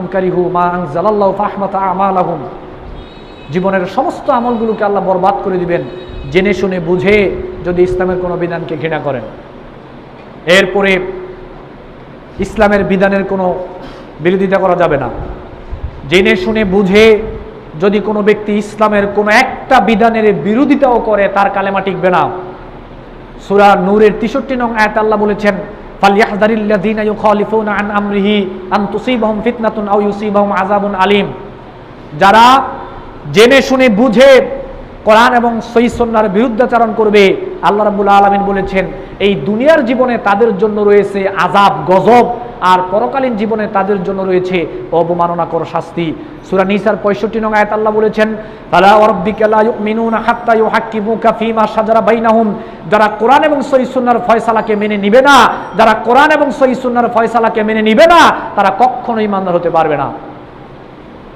আন্নাহুম কারিহু মা আনজালাল্লাহু ফাহবাতা আমালাহুম, জীবনের সমস্ত আমলগুলোকে আল্লাহ বরবাদ করে দিবেন জেনে শুনে বুঝে যদি ইসলামের কোনো বিধানকে ঘৃণা করেন। এরপরে ইসলামের বিধানের কোনো বিরোধিতা করা যাবে না। জেনে শুনে বুঝে যদি কোনো ব্যক্তি ইসলামের কোনো একটা বিধানের বিরোধিতাও করে তার কালেমা টিকবে না। সূরা নূরের 63 নং আয়াতে আল্লাহ বলেছেন, ফালইয়াহযারিল্লাযীনা ইউখালিফুনা আন আমরিহি আন তুসিবাহুম ফিতনাতুন আও ইউসিবাহুম আযাবুন আলীম, যারা জেনে শুনে বুঝে কোরআন এবং সহিহ সুন্নাহর বিরুদ্ধাচরণ করবে, আল্লাহ রাব্বুল আলামিন বলেছেন এই দুনিয়ার জীবনে তাদের জন্য রয়েছে আযাব গজব, আর পরকালীন জীবনে তাদের জন্য রয়েছে অবমাননাকর শাস্তি। সূরা নিসার 65 নং আয়াত আল্লাহ বলেছেন, ফালা ওয়ারাব্বিকা লা ইউমিনুনা হাত্তা ইউহাক্কিমুকা ফীমা শাজারা বাইনাহুম, যারা কোরআন এবং সহিহ সুন্নাহর ফয়সালাকে মেনে নিবে না, যারা কোরআন এবং সহিহ সুন্নাহর ফয়সালাকে মেনে নিবে না, তারা কখনোই ঈমানদার হতে পারবে না,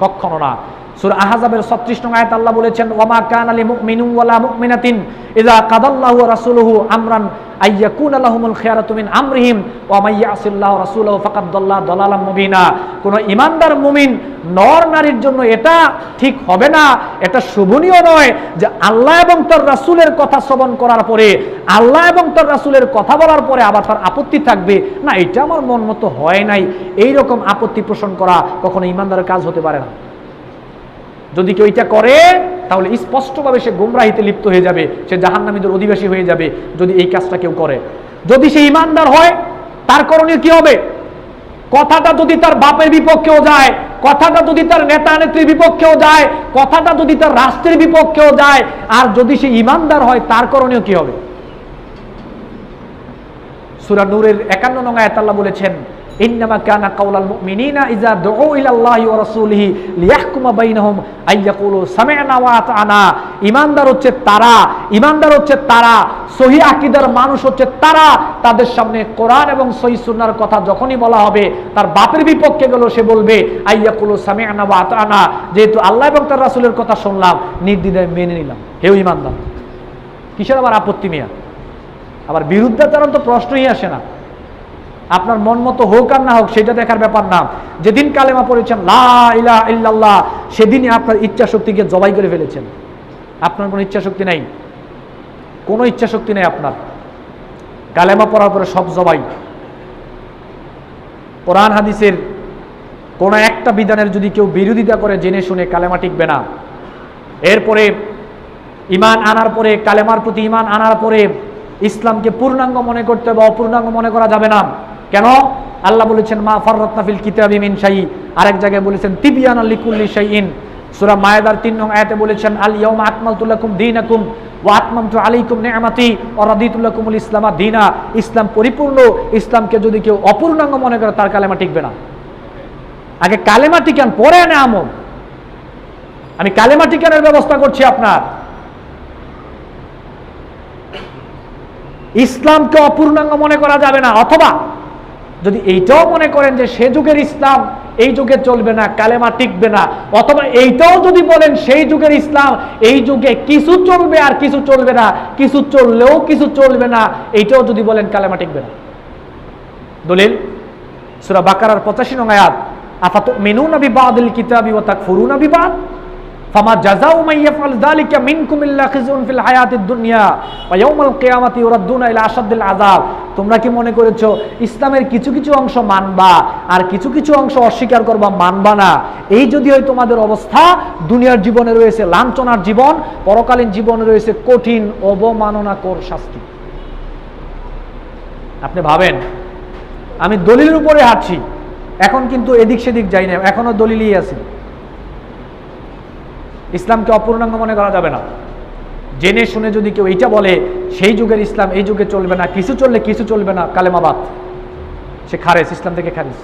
কখনো না। সূরা আহজাবের 36 নং আয়াত আল্লাহ বলেছেন, ওয়ামা কানা লিল মুমিনিন ওয়ালা মুমিনাতিন ইযা কাদাল্লাহু ওয়া রাসূলুহু আমরান আইয়াকুনা লাহুমুল খিয়ারাতু মিন আমরিহিম ওয়া মান ইয়াসিল্লাহু ওয়া রাসূলুহু ফাকাদ দাল্লা দালালাম মুবিনা। কোন ঈমানদার মুমিন নর নারীর জন্য এটা ঠিক হবে না, এটা শোভনীয় নয় যে আল্লাহ এবং তার রাসূলের কথা শ্রবণ করার পরে, আল্লাহ এবং তার রাসূলের কথা বলার পরে আবার তার আপত্তি থাকবে, না এটা আমার মন মতো হয় নাই, এইরকম আপত্তি পোষণ করা কখনো ঈমানদারের কাজ হতে পারে না। যদি কেউ এটা করে তাহলে স্পষ্টভাবে সে গোমরাহিতে লিপ্ত হয়ে যাবে, সে জাহান্নামীদের অধিবাসী হয়ে যাবে যদি এই কাজটা কেউ করে। যদি সে ঈমানদার হয় তার করণীয় কি হবে? কথাটা যদি তার বাপের বিপক্ষেও যায়, কথাটা যদি তার নেতা নেত্রীর বিপক্ষেও যায়, কথাটা যদি তার রাষ্ট্রের বিপক্ষেও যায়, আর যদি সে ঈমানদার হয় তার করণীয় কি হবে? সূরা নূরের 51 নং আয়াতে আল্লাহ বলেছেন, ইন্নামা কানা কাওলাল মুমিনিনা ইযা দুউ ইলাল্লাহি ওয়া রাসূলিহি লিয়াহকুমা বাইনাহুম আইয়াকুলু সামি'না ওয়া আতা'না। ঈমানদার হচ্ছে তারা, সহিহ আকীদার মানুষ হচ্ছে তারা, তাদের সামনে কোরআন এবং সহিহ সুন্নাহর কথা যখনই বলা হবে তার বাপের বিপক্ষে গেল সে বলবে আইয়াকুলু সামি'না ওয়া আতা'না, যেহেতু আল্লাহ এবং তার রাসূলের কথা শুনলাম নির্দ্বিধায় মেনে নিলাম। হেউ ঈমানদার, কিসের আবার আপত্তি মিয়া? আবার বিরুদ্ধাচরণ তো প্রশ্নই আসে না। আপনার মন মতো হোক আর না হোক সেটা দেখার ব্যাপার না। যেদিন কালেমা পড়েছেন লা ইলাহা ইল্লাল্লাহ, সেদিনই আপনার ইচ্ছা শক্তিকে জবাই করে ফেলেছেন। আপনার কোনো ইচ্ছা শক্তি নাই, কোনো ইচ্ছা শক্তি নেই আপনার। কালেমা পড়ার পরে সব জবাই। কোরআন হাদিসের কোন একটা বিধানের যদি কেউ বিরোধিতা করে জেনে শুনে, কালেমা টিকবে না। এরপরে ঈমান আনার পরে, কালেমার প্রতি ঈমান আনার পরে ইসলামকে পূর্ণাঙ্গ মনে করতে হবে, অপূর্ণাঙ্গ মনে করা যাবে না। কেন? আল্লাহ বলেছেন মা ফাররাতনা ফিল কিতাবি মিন শাই, আরেক জায়গায় বলেছেন তিবয়ানাল লিকুল্লি শাইইন। সূরা মায়েদার 3 নং আয়াতে বলেছেন আল ইয়াউমা আকমালতু লাকুম দীনাকুম ওয়া আতমামতু আলাইকুম নি'মাতি ওয়া রাদিতু লাকুমুল ইসলামা দীনা। ইসলাম পরিপূর্ণ, ইসলামকে যদি কেউ অপূর্ণাঙ্গ মনে করে তার কালেমা টিকবে না। আগে কালেমা টিকান, পরে আনে আমল। আমি কালেমা টিকানোর ব্যবস্থা করছি আপনার। ইসলামকে অপূর্ণাঙ্গ মনে করা যাবে না। অথবা যদি এইটাও মনে করেন যে সে যুগের ইসলাম এই যুগে চলবে না, কালেমা টিকবে না, অথবা এইটাও যদি বলেন সেই যুগের ইসলাম এই যুগে কিছু চলবে আর কিছু চলবে না, কিছু চললেও কিছু চলবে না, এইটাও যদি বলেন কালেমা টিকবে না। দলিল সূরা বাকারার 85 নং আয়াত, আফাতুমিনুনা বিবাদিল কিতাবি ওয়া তাকফুরুনা বিবাদ ফামা জাযাউ মান ইয়াফআল যালিকা মিনকুম ইল্লা খিজুন ফিল হায়াতিদ দুনিয়া ওয়া ইয়াউমাল কিয়ামাতি ইউরাদ্দুনা ইলা আশাদ্দিল আযাব। তোমরা কি মনে করেছো ইসলামের কিছু কিছু অংশ মানবা আর কিছু কিছু অংশ অস্বীকার করবা, মানবা না? এই যদি হয় তোমাদের অবস্থা, দুনিয়ার জীবনে রয়েছে লাঞ্ছনার জীবন, পরকালীন জীবনে রয়েছে কঠিন অবমাননাকর শাস্তি। আপনি ভাবেন আমি দলিলের উপরে হাঁটছি, এখন কিন্তু এদিক সেদিক যাই না, এখনো দলিলই আছে। ইসলামকে অপূর্ণাঙ্গ মনে করা যাবে না। জেনে শুনে যদি কেউ এইটা বলে সেই যুগের ইসলাম এই যুগে চলবে না, কিছু চললে কিছু চলবে না, কালেমাবাদ, সে খারেজ, ইসলাম থেকে খারিজ।